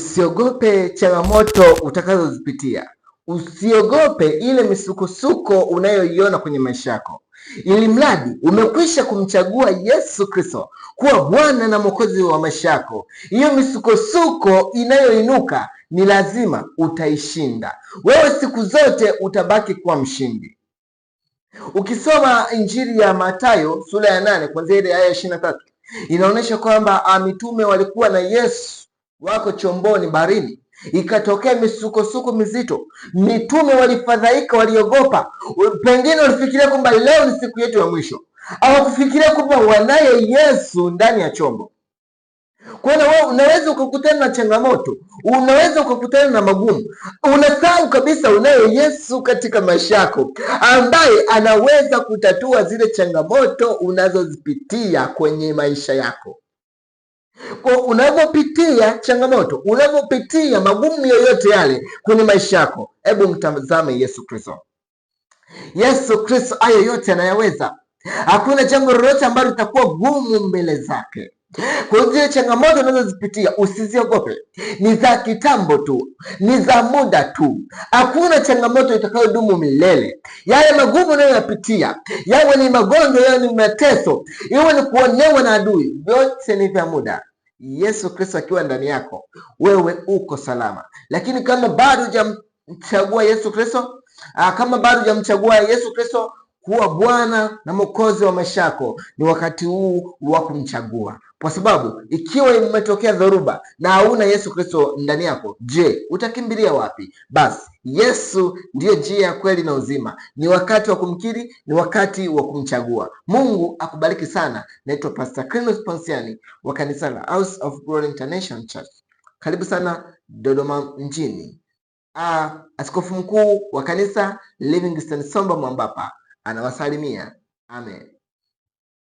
Usiogope changamoto utakazozipitia. Usiogope ile misukosuko unayoiona kwenye maisha yako, ili mradi umekwisha kumchagua Yesu Kristo kuwa Bwana na Mwokozi wa maisha yako. Hiyo misukosuko inayoinuka ni lazima utaishinda. Wewe siku zote utabaki kuwa mshindi. Ukisoma Injili ya Mathayo sura ya 8 kuanzia ile aya 23 inaonyesha kwamba mitume walikuwa na Yesu wako chomboni baharini, ikatokea misukosuko mizito. Mitume walifadhaika, waliogopa. Pengine walifikiria kwamba leo ni siku yetu ya mwisho. Hawakufikiria kwamba wanaye Yesu ndani ya chombo. Kwa hiyo wewe unaweza ukakutana na changamoto, unaweza ukakutana na magumu, unasahau kabisa unaye Yesu katika maisha yako ambaye anaweza kutatua zile changamoto unazozipitia kwenye maisha yako. Kwa unavyopitia changamoto, unavyopitia magumu yoyote yale kwenye maisha yako, hebu mtazame Yesu Kristo. Yesu Kristo hayo yote anayaweza. Hakuna jambo lolote ambalo litakuwa gumu mbele zake. Kwa hiyo zile changamoto unazozipitia usiziogope, ni za kitambo tu, ni za muda tu. Hakuna changamoto itakayodumu milele. Yale magumu unayoyapitia, yawe ni magonjwa, yawe ni mateso, iwe ni kuonewa na adui, vyote ni vya muda. Yesu Kristo akiwa ndani yako, wewe uko salama. Lakini kama bado hujamchagua Yesu Kristo, kuwa Bwana na Mwokozi wa maisha yako, ni wakati huu wa kumchagua. Kwa sababu ikiwa imetokea dhoruba na hauna Yesu Kristo ndani yako, je, utakimbilia wapi? Basi Yesu ndiyo njia ya kweli na uzima. Ni wakati wa kumkiri, ni wakati wa kumchagua. Mungu akubariki sana. Naitwa Pastor Clinus Ponsiani wa kanisa la House of Glory International Church. Karibu sana Dodoma mjini. Askofu mkuu wa kanisa Livingstone Somba Mwambapa anawasalimia. Amen.